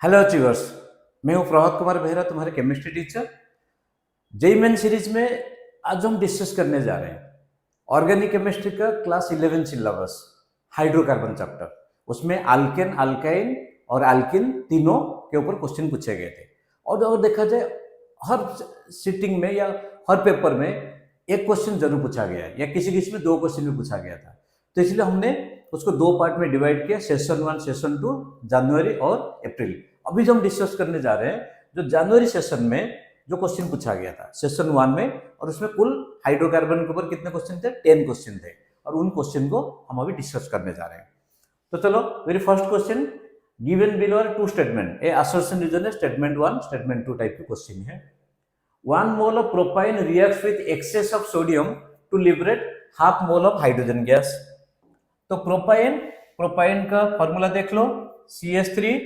Hello achievers. मैं हूं प्रभात कुमार बेहरा, तुम्हारे chemistry teacher. JEE Main series में आज हम डिस्कस करने जा रहे हैं ऑर्गेनिक केमिस्ट्री का क्लास 11 सिलेबस, हाइड्रोकार्बन चैप्टर। उसमें अल्केन, अल्काइन और अल्किन तीनों के ऊपर क्वेश्चन पूछे गए थे। और अगर देखा जाए हर सिटिंग में या हर पेपर में एक क्वेश्चन जरूर पूछा गया है या किसी किसी में दो क्वेश्चन भी पूछा गया था। तो इसलिए हमने उसको दो पार्ट में डिवाइड किया, सेशन 1 सेशन 2, जनवरी और अप्रैल। अभी जो हम डिस्कस करने जा रहे हैं, जो जनवरी सेशन में जो क्वेश्चन पूछा गया था सेशन 1 में, और उसमें कुल हाइड्रोकार्बन के ऊपर कितने क्वेश्चन थे? 10 क्वेश्चन थे। और उन क्वेश्चन को हम अभी डिस्कस करने जा रहे हैं। तो चलो, very first question, given below are two statement, a assertion reason है, स्टेटमेंट 1 स्टेटमेंट 2 टाइप के क्वेश्चन है। 1 mole of propyne reacts with excess of sodium to liberate half mole of hydrogen gas. तो प्रोपाइन, प्रोपाइन का formula देख लो, CH3,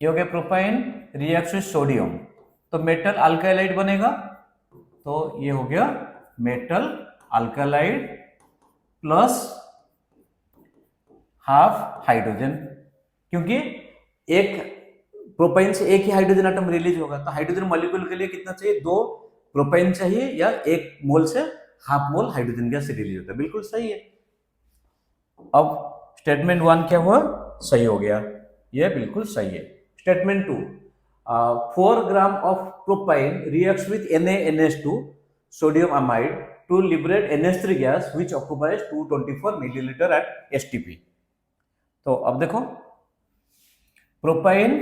ये हो गया प्रोपाइन, रिएक्ट्स विद सोडियम, तो मेटल अल्काइलाइड बनेगा। तो ये हो गया metal alkalide plus half hydrogen, क्योंकि एक प्रोपाइन से एक ही हाइड्रोजन एटम रिलीज होगा। तो हाइड्रोजन मॉलिक्यूल के लिए कितना चाहिए? 2 प्रोपाइन चाहिए, या 1 मोल से half mole hydrogen gas release होता है। बिल्कुल सही है। अब स्टेटमेंट 1 क्या हुआ? सही हो गया, ये बिल्कुल सही है। Statement 2, 4 gram of propyne reacts with NaNH2 sodium amide to liberate NH3 gas which occupies 224 millilitre at STP। तो अब देखो, प्रोपाइन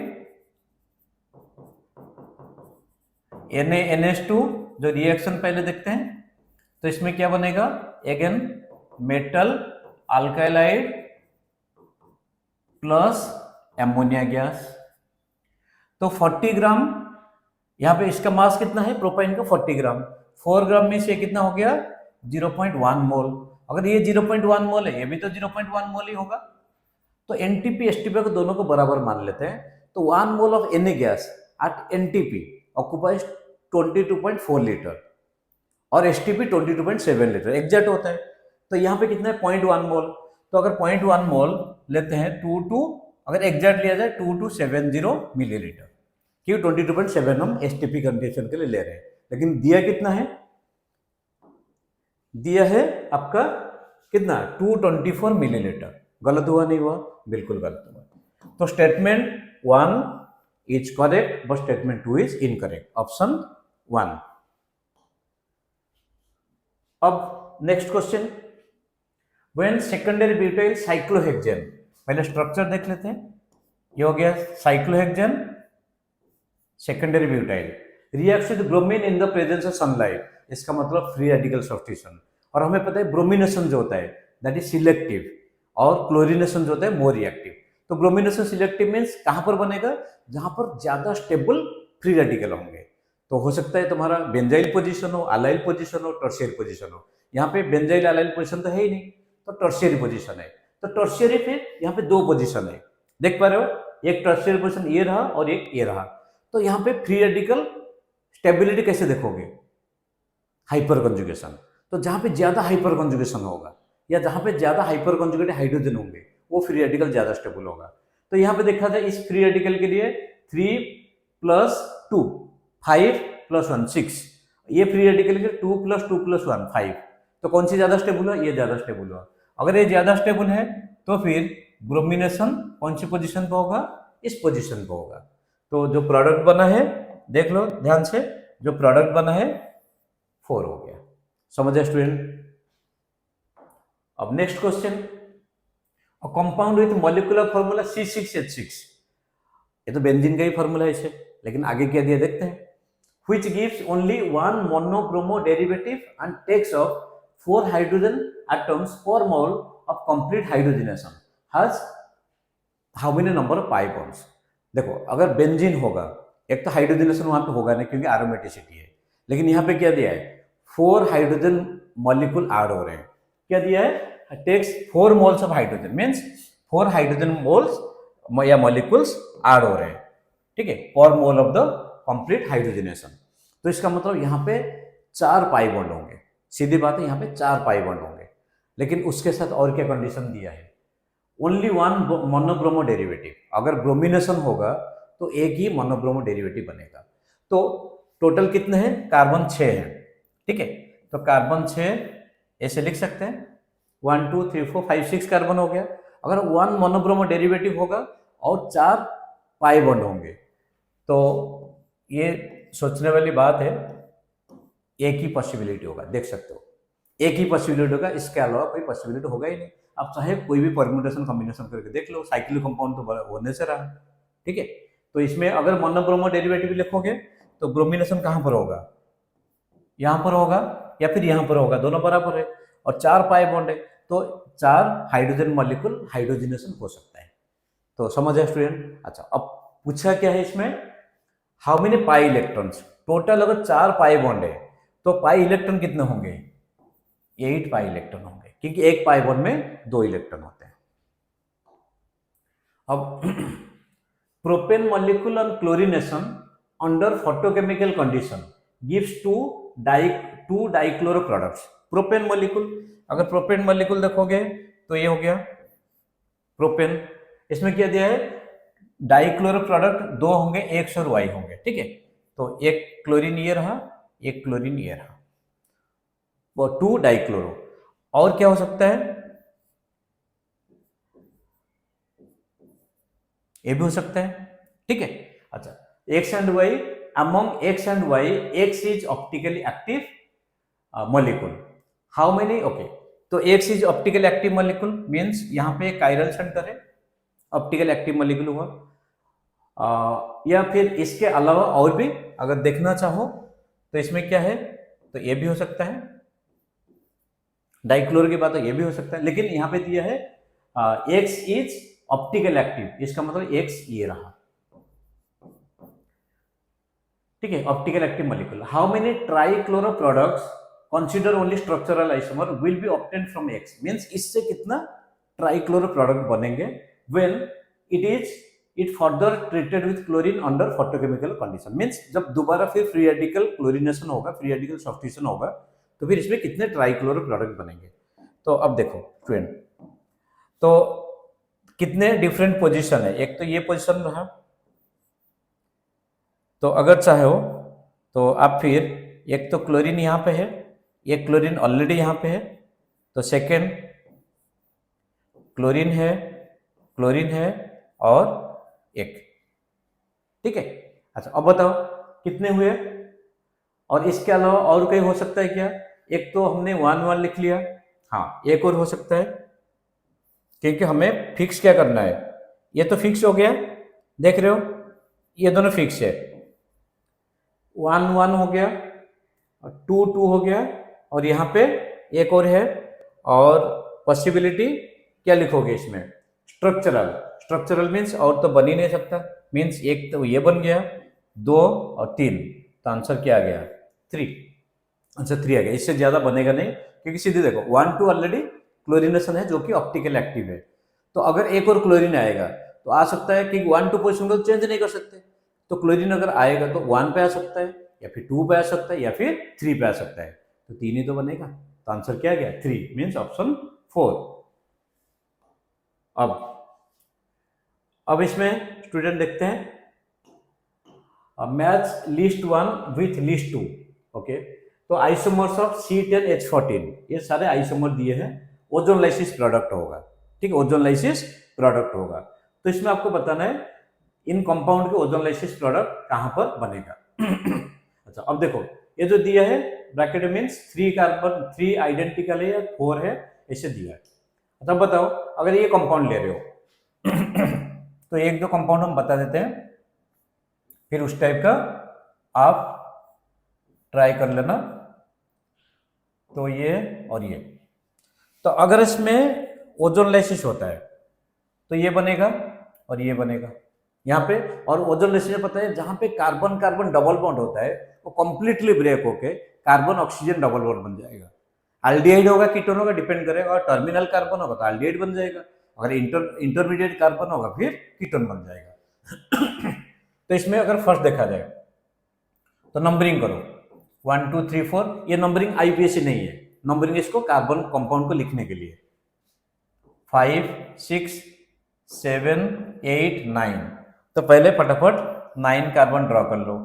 NaNH2 जो रिएक्शन पहले देखते हैं, तो इसमें क्या बनेगा? Again metal alkylide plus ammonia gas. तो 40 ग्राम, यहां पे इसका मास कितना है प्रोपाइन का? 40 ग्राम। 4 ग्राम में से कितना हो गया? 0.1 मोल। अगर ये 0.1 मोल है, ये भी तो 0.1 मोल ही होगा। तो NTP STP को दोनों को बराबर मान लेते हैं। तो 1 mole of Na gas at NTP occupies 22.4 litre और STP 22.7 लीटर एग्जैक्ट होता है। तो यहाँ पे कितना है? 0.1 मोल। तो अगर 0.1 मोल लेते हैं, 22, अगर एग्जैक्ट लिया जाए 2270 मिलीलीटर, क्यों? 22.7 हम STP कंडीशन के लिए ले रहे हैं। लेकिन दिया कितना है? दिया है आपका कितना? 224 मिलीलीटर। गलत हुआ नहीं हुआ? बिल्कुल गलत हुआ। तो statement 1 is correct but statement 2 is incorrect, option 1। अब next question, when secondary butyl cyclohexane, पहले स्ट्रक्चर देख लेते हैं। ये हो गया cyclohexane, secondary butyl reacts with bromine in the presence of sunlight. इसका मतलब फ्री रेडिकल सब्स्टिट्यूशन। और हमें पता है ब्रोमिनेशन जो होता है दैट इज सिलेक्टिव, और क्लोरिनेशन जो होता है मोर रिएक्टिव। तो ब्रोमिनेशन सिलेक्टिव मीन्स कहां पर बनेगा? जहां पर ज्यादा स्टेबल फ्री रेडिकल होंगे। तो हो सकता है तुम्हारा बेंजाइल पोजीशन हो, अलाइल पोजीशन हो, टर्शियरी पोजीशन हो। यहाँ पे बेंजाइल अलाइल पोजीशन तो है ही नहीं, तो टर्शियरी पोजीशन है। तो टर्शियरी फिर यहाँ पे 2 पोजीशन है, देख पा रहे हो? एक टर्शियरी पोजीशन ये रहा और एक ये रहा। तो यहाँ पे फ्री रेडिकल स्टेबिलिटी कैसे देखोगे? Hyper conjugation. तो जहां पे ज्यादा हाइपर कंजुगेशन होगा या जहां पे ज्यादा हाइपर कंजुगेटेड हाइड्रोजन होंगे, वो फ्री रेडिकल ज्यादा स्टेबल होगा। तो यहाँ पे देखा जाए इस फ्री रेडिकल के लिए 3 + 2 5 + 1 6, ये फ्री रेडिकल के 2 + 2 + 1 5। तो कौन सी ज्यादा स्टेबल हुआ? ये ज्यादा स्टेबल हुआ। अगर ये ज्यादा स्टेबल है तो फिर ब्रोमिनेशन कौन सी पोजीशन पे होगा? इस पोजीशन पे होगा। तो जो प्रोडक्ट बना है, देख लो ध्यान से, जो प्रोडक्ट बना है 4 हो गया। समझे स्टूडेंट? अब next question, a compound with molecular formula C6H6, ये तो बेंजीन का ही फॉर्मूला है इसे, लेकिन आगे क्या दिया देखते हैं। which gives only one monobromo derivative and takes off 4 hydrogen atoms per mole of complete hydrogenation has how many number of pi bonds। देखो, अगर बेंजीन होगा, एक तो हाइड्रोजनेशन वहां पे होगा नहीं क्योंकि एरोमेटिसिटी है, लेकिन यहाँ पे क्या दिया है? 4 हाइड्रोजन मॉलिक्यूल ऐड हो रहे हैं। क्या दिया है? Takes 4 moles of hydrogen, means 4 hydrogen moles या मॉलिक्यूल्स ऐड हो रहे हैं, ठीक है, पर mole of the complete hydrogenation. तो इसका मतलब यहाँ पे 4 पाई बॉन्ड होंगे। सीधी बात है, यहाँ पे 4 पाई बॉन्ड होंगे। लेकिन उसके साथ और क्या कंडीशन दिया है? Only one monobromo derivative. अगर ब्रोमिनेशन होगा तो एक ही मोनोब्रोमो डेरिवेटिव बनेगा। तो टोटल कितने हैं, कार्बन 6 हैं, ठीक है। तो कार्बन 6 ऐसे लिख सकते हैं, 1 2 3 4 5 6 कार्बन हो गया। अगर वन मोनोब्रोमो डेरिवेटिव होगा और 4 पाई बॉन्ड होंगे, तो ये सोचने वाली बात है, एक ही पॉसिबिलिटी होगा, देख सकते हो, एक ही पॉसिबिलिटी होगा, इसके अलावा कोई पॉसिबिलिटी होगा ही नहीं। आप चाहे कोई भी परम्यूटेशन कॉम्बिनेशन करके देख लो, साइक्लिक कंपाउंड तो होने से रहा, ठीक है। तो इसमें अगर मोनोब्रोमो डेरिवेटिव लिखोगे तो ब्रोमिनेशन कहाँ पर होगा, यहाँ पर होगा या फिर यहाँ पर होगा, दोनों बराबर है, और 4 पाई बॉन्ड है, तो 4 हाइड्रोजन मॉलिक्यूल हाइड्रोजनेशन हो सकता है। तो समझ है स्टूडेंट। अच्छा, अब पूछा क्या है इसमें, how many pi electrons, total अगर 4 पाई बॉन्ड है तो पाई इलेक्ट्रॉन कितने होंगे, 8 पाई इलेक्ट्रॉन होंगे, क्योंकि एक पाई बॉन्ड में 2 इलेक्ट्रॉन होते हैं। अब propane molecule on chlorination under photochemical condition gives to dichloro products. Propane molecule, अगर प्रोपेन मॉलिक्यूल देखोगे तो ये हो गया प्रोपेन, इसमें क्या दिया है, डाइक्लोरो प्रोडक्ट 2 होंगे, एक्स और वाई होंगे, ठीक है। तो एक क्लोरीन ये रहा, एक क्लोरीन ये रहा, वो 2 डाइक्लोरो। और क्या हो सकता है, ये भी हो सकता है, ठीक है। अच्छा, X and Y, among X and Y X is optically active molecule, how many, okay. तो X is optically active molecule means यहाँ पे कायरल सेंटर है, ऑप्टिकल एक्टिव मॉलिक्यूल हुआ। या फिर इसके अलावा और भी अगर देखना चाहो तो इसमें क्या है, तो ये भी हो सकता है, डाइक्लोर की बात है, ये भी हो सकता है, लेकिन यहाँ पे दिया है एक्स इज ऑप्टिकल एक्टिव, इसका मतलब एक्स ये रहा, ठीक है, optical active molecule. How many trichloro products consider only structural isomer will be obtained from x, means इससे कितना ट्राइक्लोरो प्रोडक्ट बनेंगे when it further treated with chlorine under photochemical condition, means जब दोबारा फिर फ्री रेडिकल क्लोरीनेशन होगा, free radical substitution होगा, तो फिर इसमें कितने ट्राइक्लोरो प्रोडक्ट बनेंगे। तो अब देखो स्टूडेंट, तो कितने डिफरेंट पोजीशन है, एक तो ये पोजीशन रहा, तो अगर चाहो तो आप फिर एक तो क्लोरीन यहाँ पे है, एक क्लोरीन ऑलरेडी यहाँ पे है, तो सेकेंड क्लोरीन है और एक, ठीक है। अच्छा, अब बताओ कितने हुए, और इसके अलावा और कोई हो सकता है क्या, एक तो हमने 1 1 लिख लिया, हाँ एक और हो सकता है, क्योंकि हमें फिक्स क्या करना है, ये तो फिक्स हो गया, देख रहे हो ये दोनों फिक्स है, 1 1 हो गया, 2 2 हो गया, और यहाँ पे एक और है, और पॉसिबिलिटी क्या लिखोगे इसमें, स्ट्रक्चरल मीन्स और तो बन ही नहीं सकता, मीन्स एक तो ये बन गया, 2 और 3, तो आंसर क्या आ गया 3, आंसर 3 आ गया, इससे ज्यादा बनेगा नहीं, क्योंकि सीधे देखो 1 2 ऑलरेडी क्लोरीनेशन है जो कि ऑप्टिकल एक्टिव है, तो अगर एक और क्लोरीन आएगा तो आ सकता है कि 1 2 पोजिशन को चेंज नहीं कर सकते, तो क्लोरीन अगर आएगा तो 1 पे आ सकता है, या फिर 2 पे आ सकता है, या फिर 3 पे आ सकता है, तो 3 ही तो बनेगा, तो आंसर क्या गया 3, मीन्स ऑप्शन 4। अब इसमें स्टूडेंट देखते हैं, match list 1 with list 2, okay. तो आइसोमर्स ऑफ C10H14, ये सारे आइसोमर दिए हैं, ओजोन लाइसिस प्रोडक्ट होगा, ठीक है, ओजोन लाइसिस प्रोडक्ट होगा। तो इसमें आपको बताना है इन कंपाउंड के ओजोन लाइसिस प्रोडक्ट कहां पर बनेगा। अच्छा, अब देखो ये जो दिया है ब्रैकेट मींस 3 कार्बन, 3 आइडेंटिकल है या 4 है, ऐसे दिया है। अच्छा, बताओ अगर ये कंपाउंड ले रहे हो तो एक दो कंपाउंड हम बता देते हैं, फिर उस टाइप का आप ट्राई कर लेना। तो ये और ये, तो अगर इसमें ओजोन लाइसिस होता है तो ये बनेगा और ये बनेगा यहाँ पे, और ओजोन लाइसिस में पता है जहां पे कार्बन कार्बन डबल बॉन्ड होता है वो कंप्लीटली ब्रेक होके कार्बन ऑक्सीजन डबल बॉन्ड बन जाएगा। एल्डिहाइड होगा कीटोन होगा डिपेंड करेगा, और टर्मिनल कार्बन होगा तो एल्डिहाइड बन जाएगा, अगर इंटरमीडिएट कार्बन होगा फिर कीटोन बन जाएगा। तो इसमें अगर फर्स्ट देखा जाए तो नंबरिंग करो 1 2 3 4, ये नंबरिंग आईपीएसी नहीं है, नंबरिंग इसको कार्बन कंपाउंड को लिखने के लिए। 5 6 7 8 9। तो पहले फटाफट 9 कार्बन ड्रॉ कर लो।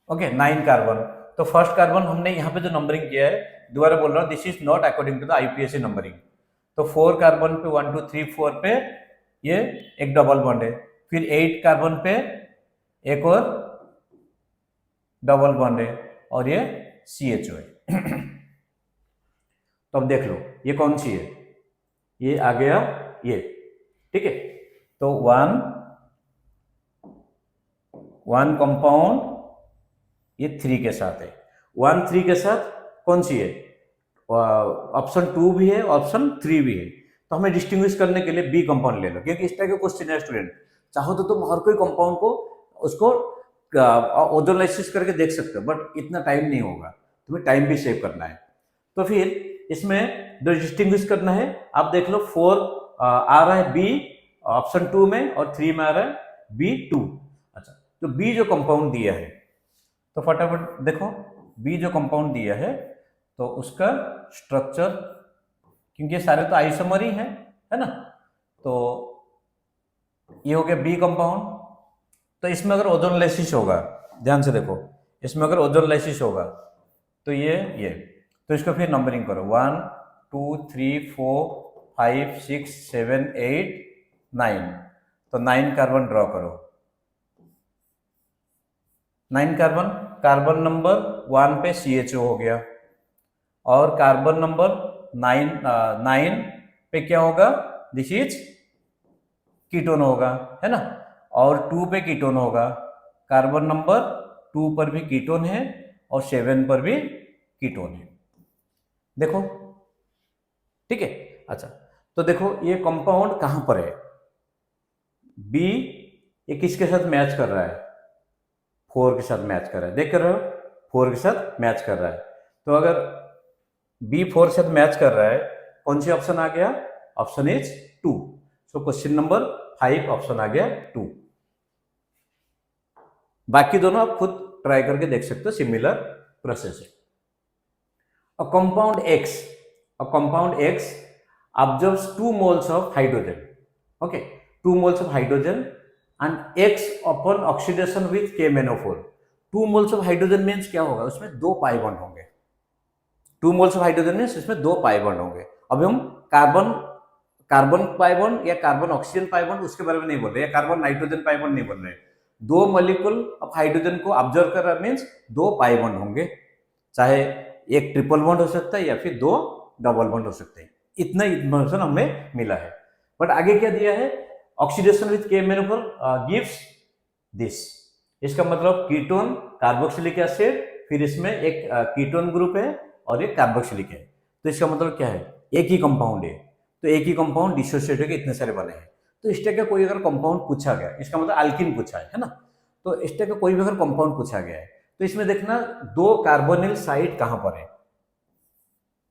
Okay 9 carbon. तो फर्स्ट कार्बन हमने यहाँ पे जो नंबरिंग किया है, दोबारा बोल रहा हूँ, this is not according to the IPSC numbering. तो 4 कार्बन पे 1 2 3 4 पे ये एक डबल बॉन्ड है, फिर 8 कार्बन पे एक और डबल बॉन्ड है और ये CHO है। तो अब देख लो ये कौन सी है, ये आ गया ये, ठीक है। तो वन कंपाउंड ये 3 के साथ है, 1 3 के साथ कौन सी है, ऑप्शन 2 भी है, ऑप्शन 3 भी है। तो हमें डिस्टिंग्विश करने के लिए बी कंपाउंड ले लो, क्योंकि इस टाइप के क्वेश्चन है स्टूडेंट, चाहो तो तुम हर कोई कंपाउंड को उसको ओजोलाइसिस करके देख सकते हो, बट इतना टाइम नहीं होगा, तुम्हें टाइम भी सेव करना है। तो फिर इसमें जो डिस्टिंग्विश करना है, आप देख लो 4 आ रहा है बी ऑप्शन 2 में और 3 में आ रहा है B2। अच्छा, तो बी जो कंपाउंड दिया है, तो फटाफट देखो बी जो कंपाउंड दिया है तो उसका स्ट्रक्चर, क्योंकि ये सारे तो आइसोमर ही है ना, तो ये हो गया बी कंपाउंड। तो इसमें अगर ओजोनलाइसिस होगा, ध्यान से देखो, इसमें अगर ओजोनलाइसिस होगा तो ये तो इसको फिर नंबरिंग करो 1 2 3 4 5 6 7 8 9। तो 9 कार्बन ड्रॉ करो। 9 कार्बन नंबर 1 पे CHO हो गया, और कार्बन नंबर 9 पे क्या होगा, दिस इज कीटोन होगा, है ना, और 2 पे कीटोन होगा। कार्बन नंबर 2 पर भी कीटोन है और 7 पर भी कीटोन है, देखो, ठीक है। अच्छा, तो देखो ये कंपाउंड कहां पर है, बी ये किसके साथ मैच कर रहा है, 4 के साथ मैच कर रहा है, देख रहे हो 4 के साथ मैच कर रहा है। तो अगर बी 4 के साथ मैच कर रहा है, कौन सी ऑप्शन आ गया, option is 2। So question number 5 option आ गया 2। बाकी दोनों आप खुद ट्राई करके देख सकते हो, सिमिलर प्रोसेस है। A compound X absorbs 2 moles of hydrogen, okay, 2 moles of hydrogen and X upon oxidation with KMnO4। 2 moles of hydrogen means क्या होगा, उसमें 2 पाई बॉन्ड होंगे। 2 moles of hydrogen मीन्स इसमें 2 पाई बॉन्ड होंगे। अभी हम carbon pi bond या carbon oxygen pi bond उसके बारे में नहीं बोल रहे, या कार्बन नाइट्रोजन पाई बॉन्ड नहीं बोल रहे, 2 मॉलिक्यूल ऑफ हाइड्रोजन को ऑब्जर्व कर रहा मीन्स 2 पाई बॉन्ड होंगे, चाहे एक ट्रिपल बॉन्ड हो सकता है या फिर 2 डबल बॉन्ड हो सकते हैं। इतना इन्फॉर्मेशन हमें मिला है, बट आगे क्या दिया है, oxidation with KMnO4 gives this. इसका मतलब कीटोन कार्बोक्सिलिक एसिड, फिर इसमें एक कीटोन ग्रुप है और एक कार्बोक्सिलिक है। तो इसका मतलब क्या है, एक ही कंपाउंड है, तो एक ही कंपाउंड डिसोसिएट होकर इतने सारे बने हैं। तो इस टाइप का कोई अगर कंपाउंड पूछा गया, इसका मतलब अल्किन पूछा है ना, तो इस टाइप का कोई भी अगर कंपाउंड पूछा गया है, तो इसमें देखना 2 कार्बोनिल साइट कहां पर है,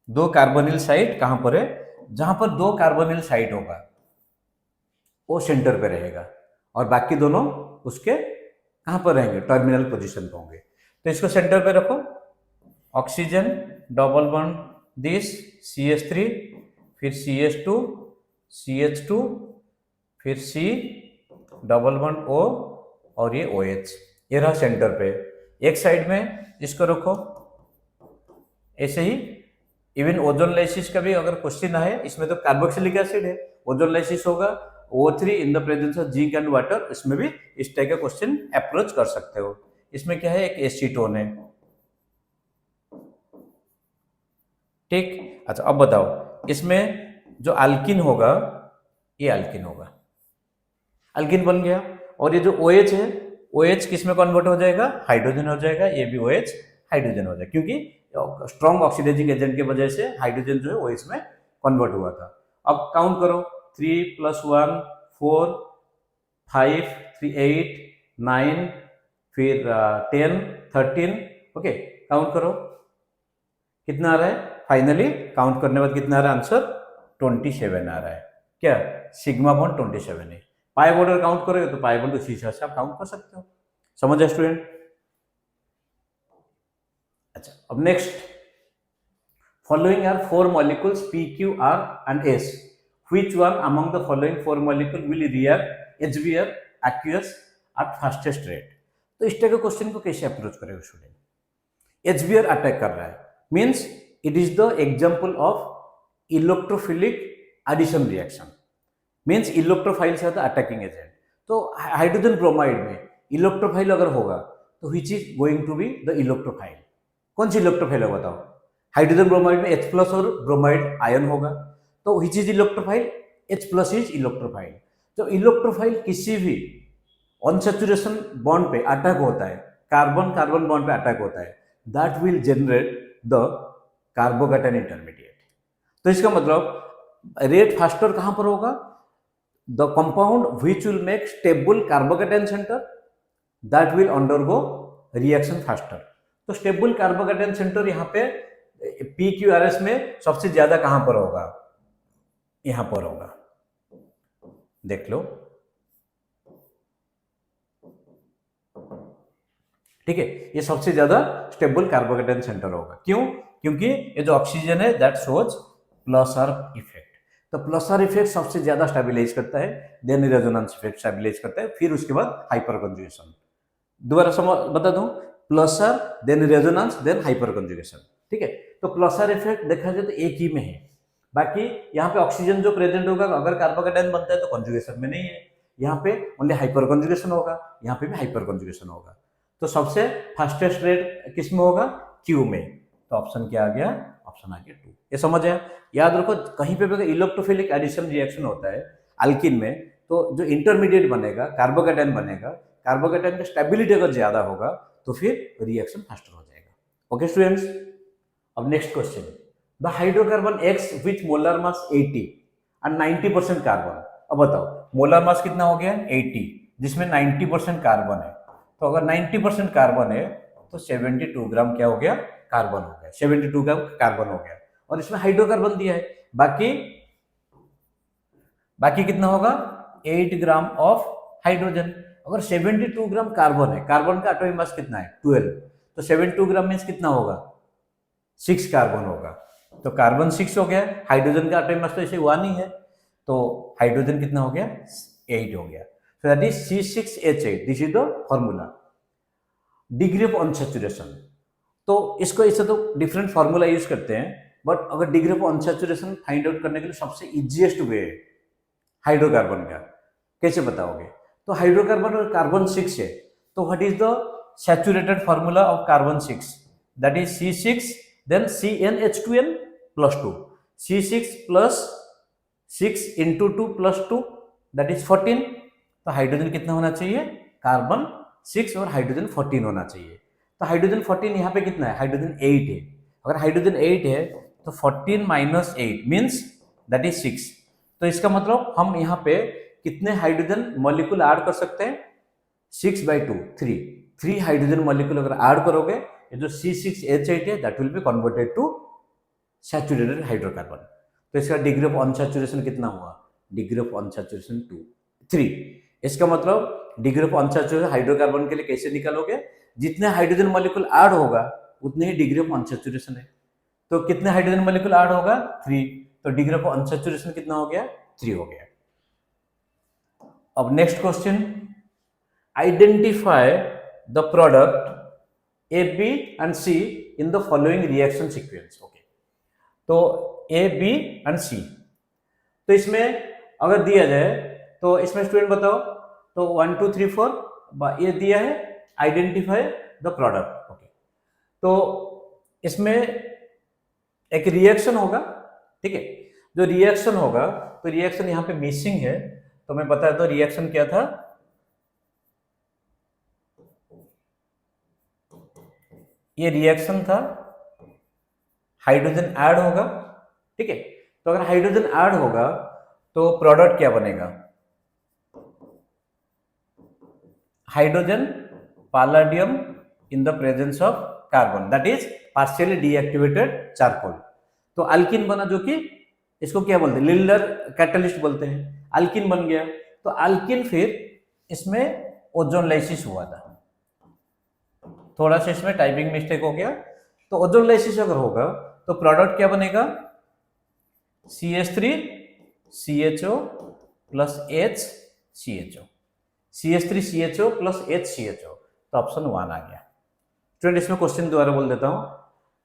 2 कार्बोनिल साइट कहां पर है, जहां पर 2 कार्बोनिल साइट होगा वो सेंटर पे रहेगा, और बाकी दोनों उसके कहां पर रहेंगे, टर्मिनल पोजीशन पे होंगे। तो इसको सेंटर पे रखो, oxygen double bond this CH3, फिर CH2 CH2, फिर C डबल बॉन्ड O और ये OH, ये रहा सेंटर पे। एक साइड में इसको रखो ऐसे ही। इवन ओजोनलाइसिस का भी अगर क्वेश्चन आए, इसमें तो कार्बोक्सिलिक एसिड है, ओजोनलाइसिस होगा O3 in the presence of zinc and water, इसमें भी इस टाइप का क्वेश्चन अप्रोच कर सकते हो। इसमें क्या है, एक एसीटोन है, ठीक। अच्छा, अब बताओ इसमें जो अल्किन होगा, ये अल्किन होगा, अल्किन बन गया। और ये जो OH है, OH किस में कन्वर्ट हो जाएगा, हाइड्रोजन हो जाएगा, ये भी OH हाइड्रोजन हो जाएगा, क्योंकि स्ट्रॉन्ग ऑक्सीडाइजिंग एजेंट की वजह से हाइड्रोजन जो है OH में कन्वर्ट हुआ था। अब काउंट करो, 3 + 1 4 5 3 8 9 फिर 10 13, ओके, काउंट करो कितना आ रहा है, फाइनली काउंट करने के बाद कितना आ रहा है आंसर, 27 आ रहा है। क्या सिग्मा बॉन्ड 27 है। पाई बॉन्ड अगर काउंट करोगे तो पाई बॉन्ड उसी हिसाब से आप काउंट कर सकते हो। समझ स्टूडेंट? अच्छा, अब next following are four molecules P, Q, R and S. Which one among the following four molecules will react HBr aqueous at fastest rate? तो इस टाइप के क्वेश्चन को कैसे अप्रोच करेगा स्टूडेंट? HBr अटैक कर रहा है means it is the example of electrophilic addition reaction, means electrophile से होता है अटैकिंग एजेंट। तो हाइड्रोजन ब्रोमाइड में इलेक्ट्रोफाइल अगर होगा तो which is going to be the electrophile? कौन सी इलेक्ट्रोफाइल होगा बताओ? हाइड्रोजन ब्रोमाइड में H प्लस और ब्रोमाइड आयन होगा, तो which is electrophile? H plus is electrophile. तो इलेक्ट्रोफाइल किसी भी अनसैचुरेशन बॉन्ड पे अटैक होता है, कार्बन कार्बन बॉन्ड पे अटैक होता है, that will generate the carbocation intermediate. तो इसका मतलब रेट फास्टर कहां पर होगा? The compound which will make stable carbocation centre that will undergo reaction faster. तो स्टेबल कार्बोकैटायन सेंटर यहाँ पे PQRS में सबसे ज्यादा कहां पर होगा? यहां पर होगा, देख लो, ठीक है। ये सबसे ज्यादा स्टेबल कार्बोकैटायन सेंटर होगा। क्यों? क्योंकि ये जो ऑक्सीजन है that shows plus are effect. तो प्लस आर इफेक्ट सबसे ज्यादा स्टेबलाइज करता है, देन रेजोनेंस इफेक्ट स्टेबलाइज करता है, फिर उसके बाद हाइपर कंजुगेशन। दोबारा बता दूं, plus R then resonance then hyperconjugation, ठीक है। तो प्लस आर इफेक्ट देखा जाए तो एक ही में है, बाकी यहाँ पे ऑक्सीजन जो प्रेजेंट होगा अगर कार्बोकैटायन बनता है तो कंजुगेशन में नहीं है, यहाँ पे ओनली हाइपर कंजुगेशन होगा, यहाँ पे भी हाइपर कंजुगेशन होगा। तो सबसे फास्टेस्ट रेट किस में होगा? क्यू में। तो ऑप्शन क्या आ गया? ऑप्शन आ गया 2। ये समझ आया? याद रखो कहीं पे भी इलेक्ट्रोफिलिक एडिशन रिएक्शन होता है अल्किन में, तो जो इंटरमीडिएट बनेगा कार्बोकैटायन बनेगा, कार्बोकैटायन का स्टेबिलिटी अगर ज्यादा होगा तो फिर रिएक्शन फास्टर हो जाएगा। ओके स्टूडेंट्स, अब next question, the hydrocarbon x which molar mass 80 and 90% carbon. अब बताओ मोलर मास कितना हो गया? 80, जिसमें 90% कार्बन है। तो अगर 90% कार्बन है तो 72 ग्राम क्या हो गया? कार्बन हो गया, 72 ग्राम कार्बन हो गया। और इसमें हाइड्रोकार्बन दिया है, बाकी कितना होगा? 8 ग्राम ऑफ हाइड्रोजन। अगर 72 ग्राम कार्बन है, कार्बन का एटॉमिक मास कितना है? 12, तो 72 ग्राम मीन्स कितना होगा? 6 कार्बन होगा। तो कार्बन 6 हो गया, हाइड्रोजन का एटॉमिक मास तो इसे 1 ही है, तो हाइड्रोजन कितना हो गया? 8 हो गया। So that is C6H8. This is the formula. Degree of unsaturation, तो इसको इसे तो डिफरेंट फार्मूला यूज करते हैं, बट अगर degree of unsaturation find out करने के लिए सबसे इजीएस्ट वे है हाइड्रोकार्बन का। कैसे बताओगे? तो हाइड्रोकार्बन और कार्बन 6 है, तो what is the saturated formula of carbon 6? That is C6 then CnH2n + 2, C6 + 6 × 2 + 2 that is 14। तो हाइड्रोजन कितना होना चाहिए? कार्बन 6 और हाइड्रोजन 14 होना चाहिए। तो हाइड्रोजन 14 यहाँ पे कितना है? हाइड्रोजन 8 है। अगर हाइड्रोजन 8 है तो 14 - 8 मीन्स दैट इज 6। तो इसका मतलब हम यहाँ पे कितने हाइड्रोजन मॉलिक्यूल ऐड कर सकते हैं? 6/2, 3 हाइड्रोजन मॉलिक्यूल अगर ऐड करोगे, ये जो C6H8 है that will be converted to saturated hydrocarbon. तो इसका डिग्री ऑफ अनसैचुरेशन कितना हुआ? Degree of unsaturation 3। इसका मतलब डिग्री ऑफ अनसैचुरेशन हाइड्रोकार्बन के लिए कैसे निकालोगे? जितने हाइड्रोजन मॉलिक्यूल ऐड होगा उतने ही डिग्री ऑफ अनसैचुरेशन है। तो कितने हाइड्रोजन मॉलिक्यूल ऐड होगा? 3। तो डिग्री ऑफ अनसैचुरेशन कितना हो गया? 3 हो गया। अब next question, identify the product A, B and C in the following reaction sequence। Okay, तो A, B and C, तो इसमें अगर दिया जाए तो इसमें स्टूडेंट बताओ, तो 1 2 3 4 ये दिया है, आइडेंटिफाई द प्रोडक्ट। ओके, तो इसमें एक रिएक्शन होगा, ठीक है। जो रिएक्शन होगा, तो रिएक्शन यहाँ पे मिसिंग है, तो मैं बता दूं रिएक्शन क्या था। ये रिएक्शन था, हाइड्रोजन ऐड होगा, ठीक है। तो अगर हाइड्रोजन ऐड होगा तो प्रोडक्ट क्या बनेगा? Hydrogen palladium in the presence of carbon, that is partially deactivated charcoal. तो अल्किन बना, जो कि इसको क्या बोलते हैं? लिल्डर कैटलिस्ट बोलते हैं। अल्किन बन गया, तो अल्किन फिर इसमें ओजोन लाइसिस हुआ था, थोड़ा सा इसमें टाइपिंग मिस्टेक हो गया। तो ओजोन लाइसिस अगर होगा तो तो प्रोडक्ट क्या बनेगा, CH3 CHO plus HCHO, CH3 CHO plus HCHO, तो ऑप्शन 1 आ गया। स्टूडेंट इसमें क्वेश्चन दोबारा बोल देता हूं,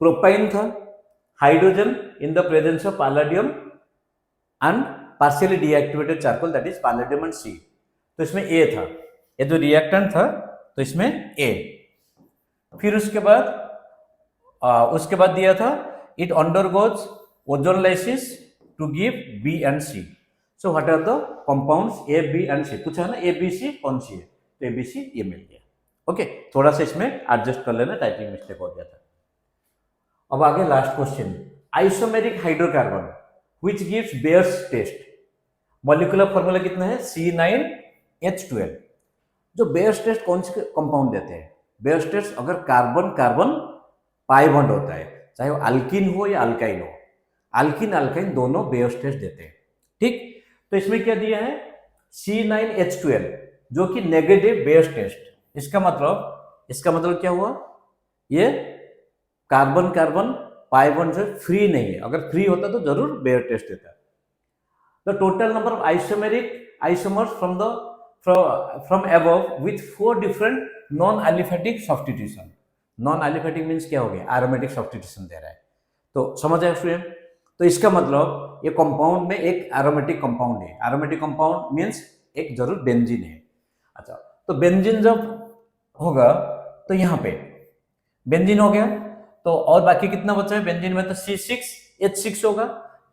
प्रोपाइन था, hydrogen in the presence of palladium and partially deactivated charcoal that is palladium and C, तो इसमें A था, ये जो रिएक्टेंट था तो इसमें A। फिर उसके बाद दिया था it undergoes ozonolysis to give B and C, so what are the compounds A B and C, पूछा है ना A B C कौन सी है, तो A B C ये मिल गया। ओके, थोड़ा सा इसमें एडजस्ट कर लेना, टाइपिंग मिस्टेक हो गया था। अब आगे last question, isomeric hydrocarbon which gives Baeyer's test, molecular formula कितना है C9H12। जो बेयर्स टेस्ट कौन से कंपाउंड देते हैं, बेयर्स टेस्ट अगर कार्बन कार्बन पाई बॉन्ड होता है, चाहे वो अल्किन हो या अल्काइन हो, अल्किन अल्काइन दोनों बेयर्स टेस्ट देते हैं। ठीक, तो इसमें क्या दिया है C9H12 जो कि नेगेटिव बेयर्स टेस्ट, इसका मतलब क्या हुआ, ये कार्बन कार्बन पाई बॉन्ड से फ्री नहीं है, अगर फ्री होता तो जरूर बेयर टेस्ट देता। The total number of isomeric isomers from above with 4 different non aliphatic substitution, non aliphatic means क्या हो गया, एरोमेटिक सब्स्टिट्यूशन दे रहा है, तो समझ आए स्टूडेंट। तो इसका मतलब ये कंपाउंड में एक एरोमेटिक कंपाउंड है, एरोमेटिक कंपाउंड मीन्स एक जरूर बेंजीन है। अच्छा, तो बेंजीन जब होगा तो यहाँ पे बेंजीन हो गया, तो और बाकी कितना बचा है बेंजीन में, तो C6H6 होगा,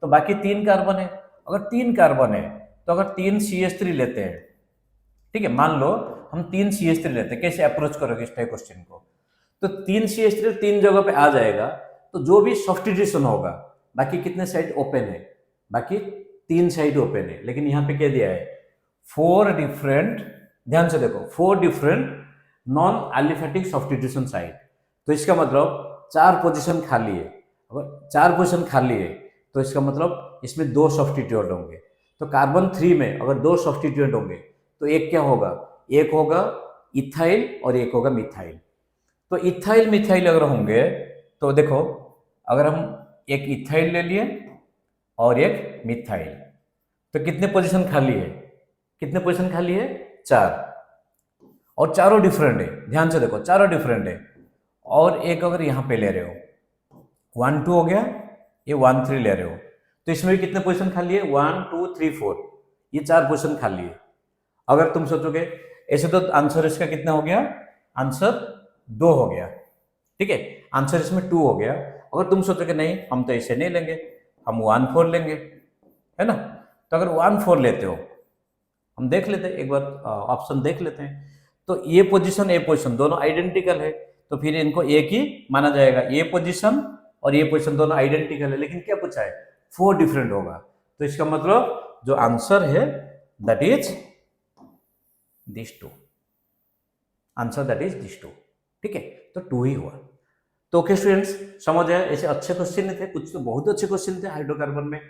तो बाकी 3 कार्बन है। अगर 3 कार्बन है तो अगर 3 CH3 लेते हैं, ठीक है, मान लो हम 3 CH3 लेते हैं, कैसे अप्रोच करोगे इस टाइप क्वेश्चन को, तो 3 CH3 3 जगह पे आ जाएगा, तो जो भी सब्स्टिट्यूशन होगा, बाकी कितने साइड ओपन है, बाकी 3 साइड ओपन है, लेकिन यहाँ पे क्या दिया है 4 डिफरेंट, ध्यान से देखो 4 different non aliphatic substitution side, तो इसका मतलब 4 पोजीशन खाली है। अगर 4 पोजीशन खाली है तो इसका मतलब इसमें 2 सब्स्टिट्यूएंट होंगे, तो कार्बन 3 में अगर 2 सब्स्टिट्यूएंट होंगे तो एक क्या होगा, एक होगा इथाइल और एक होगा मिथाइल। तो इथाइल मिथाइल अगर होंगे तो देखो, अगर हम एक इथाइल ले लिए और एक मिथाइल, तो कितने पोजीशन खाली है, कितने पोजीशन खाली है 4, और चारों डिफरेंट है, ध्यान से देखो चारों डिफरेंट है। और एक अगर यहाँ पे ले रहे हो 1 2 हो गया, ये 1 3 ले रहे हो, तो इसमें भी कितने पोजीशन खाली है 1 2 3 4, ये 4 पोजीशन खाली है। अगर तुम सोचोगे ऐसे तो आंसर इसका कितना हो गया, आंसर 2 हो गया, ठीक है, आंसर इसमें 2 हो गया। अगर तुम सोचोगे नहीं हम तो ऐसे नहीं लेंगे, हम 1 4 लेंगे, है ना, तो अगर 1 4 लेते हो, हम देख लेते हैं एक बार ऑप्शन देख लेते हैं, तो ये पोजीशन ए पोजीशन दोनों आइडेंटिकल है, तो फिर इनको एक ही माना जाएगा, ये पोजीशन और ये पोजीशन दोनों आइडेंटिकल है, लेकिन क्या पूछा है 4 डिफरेंट होगा, तो इसका मतलब जो आंसर है that is this 2, answer that is this 2, ठीक है, तो 2 ही हुआ। तो ओके स्टूडेंट्स, समझ आया, ऐसे अच्छे क्वेश्चन नहीं थे, कुछ तो बहुत अच्छे क्वेश्चन थे हाइड्रोकार्बन में,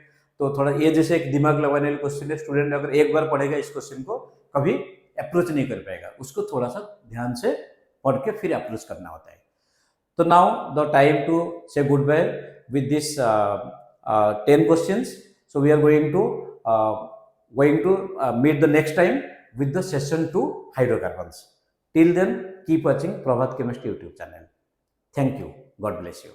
तो थोड़ा ये जैसे एक दिमाग लगाने वाले क्वेश्चन है, स्टूडेंट अगर एक बार पढ़ेगा इस क्वेश्चन को कभी अप्रोच नहीं कर पाएगा, उसको थोड़ा सा ध्यान से पढ़ के फिर अप्रोच करना होता है। तो now the time to say goodbye with this 10 questions, so we are going to meet the next time with the session 2 hydrocarbons. Till then, keep watching Prabhat Chemistry YouTube channel. Thank you. God bless you.